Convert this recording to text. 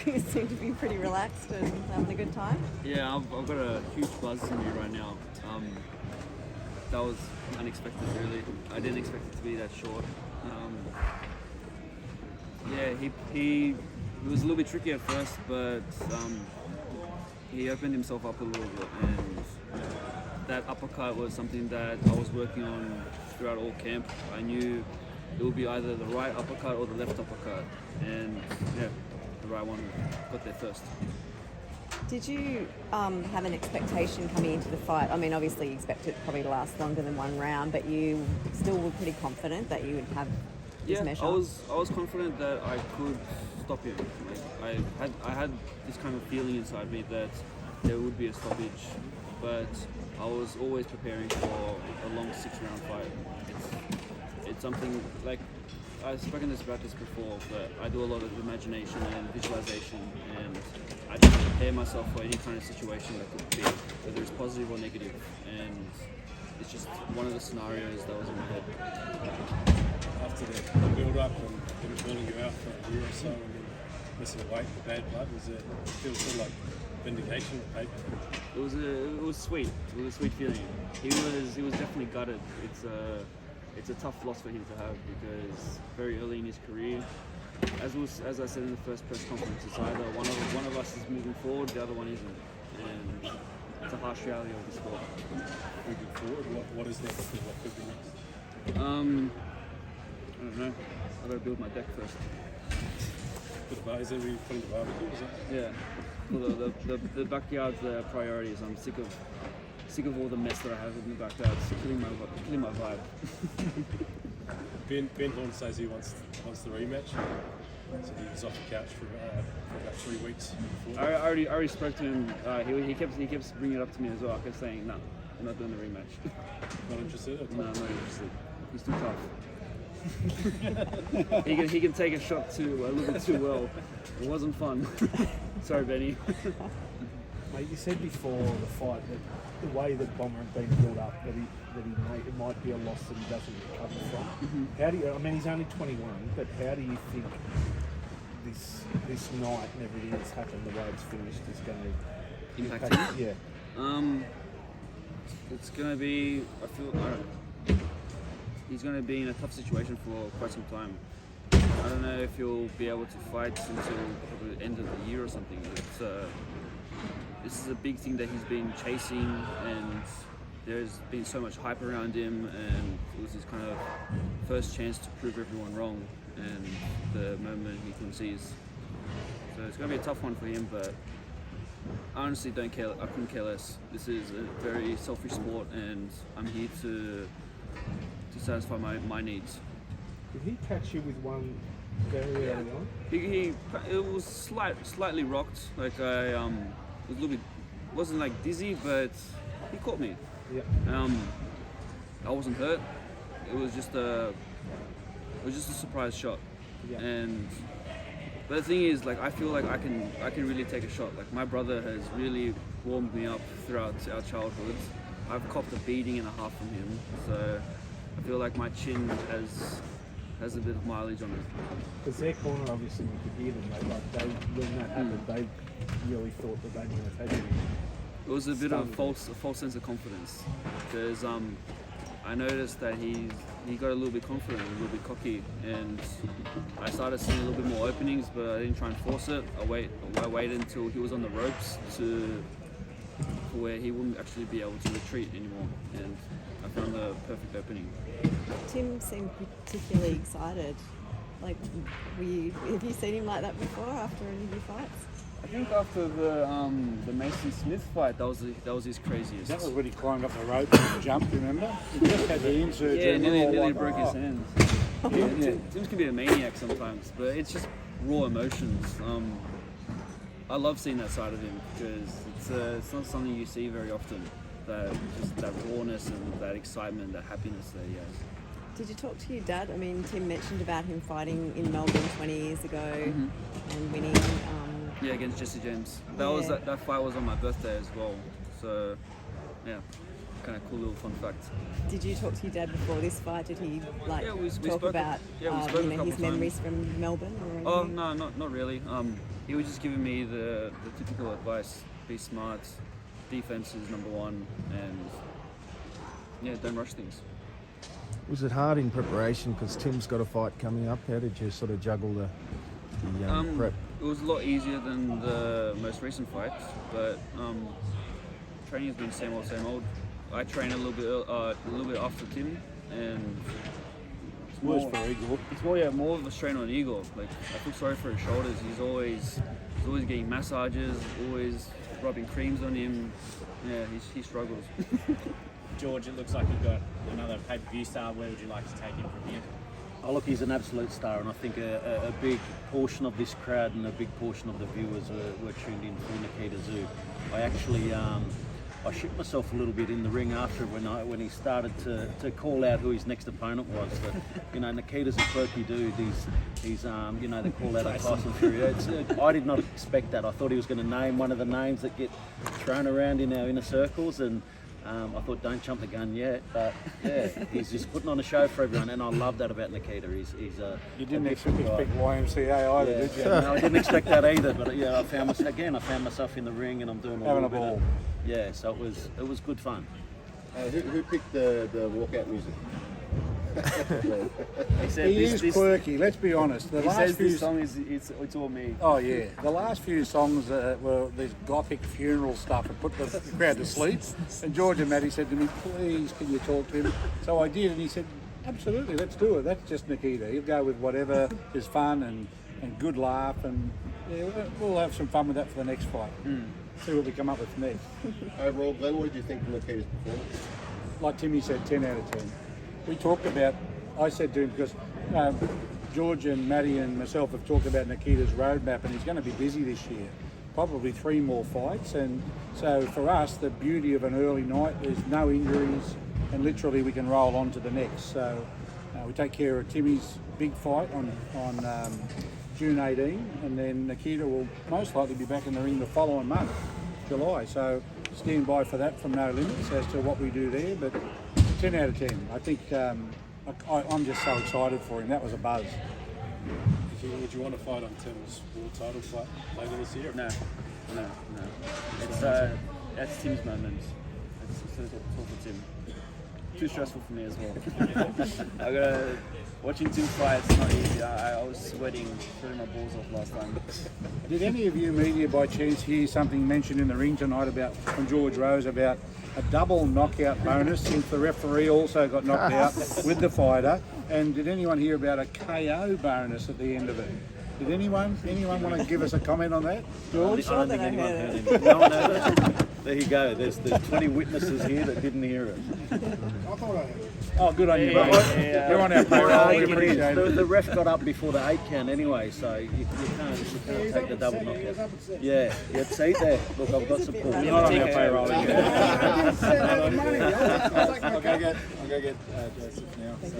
You seem to be pretty relaxed and having a good time. Yeah, I've got a huge buzz in me right now. That was unexpected, really. I didn't expect it to be that short. He was a little bit tricky at first, but he opened himself up a little bit, and that uppercut was something that I was working on throughout all camp. I knew it would be either the right uppercut or the left uppercut, and yeah, the right one got there first. Did you have an expectation coming into the fight? I mean, obviously you expect it probably to last longer than one round, but you still were pretty confident that you would have this measure? I was confident that I could stop him. Like, I had this kind of feeling inside me that there would be a stoppage, but I was always preparing for a long 6-round fight. It's something like, I've spoken about this before, but I do a lot of imagination and visualization, and I just prepare myself for any kind of situation that could be, whether it's positive or negative, and it's just one of the scenarios that was in my head. After the build-up and them calling you out for a year or so and then missing the weight, the bad blood, was it feel sort of like vindication of paper? It was sweet. It was a sweet feeling. He was definitely gutted. It's a tough loss for him to have because very early in his career, as I said in the first press conference, it's either one of us is moving forward, the other one isn't, and it's a harsh reality of the sport. Moving forward, what is next? What could be next? I don't know. I've got to build my deck first. Is that where you're putting the barbecue? Is it? Yeah. Well, the backyard's the priorities. I'm sick of all the mess that I have in the backyard. It's killing my vibe. Ben Horn says he wants the rematch. So he was off the couch for about 3 weeks before. I already spoke to him. He kept bringing it up to me as well. I kept saying, no, I'm not doing the rematch. Not interested? No, I'm not interested. He's too tough. he can take a shot a little bit too well. It wasn't fun. Sorry, Benny. Mate, you said before the fight that the way that Bommber had been built up, that it might be a loss that he doesn't recover from. Mm-hmm. How do you? I mean, he's only 21, but how do you think this night and everything that's happened, the way it's finished, is going to Impact him? Yeah. It's going to be. He's going to be in a tough situation for quite some time. I don't know if he'll be able to fight until probably the end of the year or something. This is a big thing that he's been chasing, and there's been so much hype around him, and it was his kind of first chance to prove everyone wrong, and the moment he concedes. So it's going to be a tough one for him, but I honestly don't care. I couldn't care less. This is a very selfish sport, and I'm here to satisfy my needs. Did he catch you with one very early on? It was slightly rocked. Like I was a little bit, wasn't like dizzy, but he caught me. Yeah. I wasn't hurt. It was just a surprise shot. Yeah. But the thing is, like, I feel like I can really take a shot. Like, my brother has really warmed me up throughout our childhoods. I've copped a beating and a half from him, so I feel like my chin has a bit of mileage on it. Because their corner, obviously, you could hear them. When that happened, they really thought that they might have had you. It was a bit of a false sense of confidence, because I noticed that he got a little bit confident, a little bit cocky, and I started seeing a little bit more openings, but I didn't try and force it. I waited until he was on the ropes to where he wouldn't actually be able to retreat anymore, and I found the perfect opening. Tim seemed particularly excited. Like, have you seen him like that before after any of your fights? I think after the Mason Smith fight, that was his craziest. That was when he climbed up the rope and jumped, remember? He just had the insert. Yeah, nearly broke his hands. Tim's can be a maniac sometimes, but it's just raw emotions. I love seeing that side of him because it's not something you see very often. That rawness and that excitement, that happiness that he has. Did you talk to your dad? I mean, Tim mentioned about him fighting in Melbourne 20 years ago and winning. Yeah, against Jesse James. That fight was on my birthday as well. So, yeah, kind of cool little fun fact. Did you talk to your dad before this fight? Did he we talk about his memories from Melbourne? Or oh anything? no, not really. he was just giving me the typical advice: be smart, defense is number one, and yeah, don't rush things. Was it hard in preparation because Tim's got a fight coming up? How did you sort of juggle the prep? It was a lot easier than the most recent fights, but training has been same old. I train a little bit after Tim, and it's Worse for Igor. it's more of a strain on Igor. Like, I feel sorry for his shoulders. He's always getting massages, always rubbing creams on him. Yeah, he struggles. George, it looks like you've got another pay-per-view star. Where would you like to take him from here? Oh, look, he's an absolute star, and I think a big portion of this crowd and a big portion of the viewers were tuned in for Nikita Tszyu. I actually I shit myself a little bit in the ring after when he started to call out who his next opponent was. But, Nikita's a quirky dude. He's they call out a Tyson Fury. I did not expect that. I thought he was going to name one of the names that get thrown around in our inner circles, and I thought, don't jump the gun yet, but yeah, he's just putting on a show for everyone, and I love that about Nikita. He's You didn't expect YMCA either, did you? No, I didn't expect that either, but yeah, I found myself in the ring, and I'm doing Having little a ball. Yeah, so it was good fun. Who picked the walkout music? He said He is quirky, let's be honest. The He last says few this song it's all me. Oh yeah, the last few songs were this gothic funeral stuff and put the crowd to sleep. And George and Matty said to me, "Please, can you talk to him?" So I did, and he said, "Absolutely, let's do it. That's just Nikita. He'll go with whatever is fun and good laugh, and yeah, we'll have some fun with that for the next fight. See what we come up with next." Overall, Glenn, what did you think of Nikita's performance? Like Timmy said, 10 out of 10. We talked about, I said to him, because George and Matty and myself have talked about Nikita's roadmap, and he's going to be busy this year. Probably 3 more fights, and so for us, the beauty of an early night, there's no injuries, and literally we can roll on to the next. So we take care of Timmy's big fight on June 18, and then Nikita will most likely be back in the ring the following month, July. So stand by for that from No Limits as to what we do there, but 10 out of 10. I think I'm just so excited for him. That was a buzz. Would you want to fight on Tim's world title fight later this year? No. It's that's Tim's moment. It's all for Tim. Too stressful for me as well. Watching Tim fight, it's not easy. I was sweating, throwing my balls off last time. Did any of you media by chance hear something mentioned in the ring tonight from George Rose about a double knockout bonus since the referee also got knocked out with the fighter? And did anyone hear about a KO bonus at the end of it? Did anyone want to give us a comment on that, George? I don't think anyone heard him. No one heard it. There you go. There's 20 witnesses here that didn't hear it. I thought I had. Oh, good on you, mate. You're on our payroll. We appreciate it. The ref got up before the 8 count anyway, so you can't take the double knockout. Yeah, see there. Look, I've got support. You're not on our payroll. I'll go get Joseph now. So,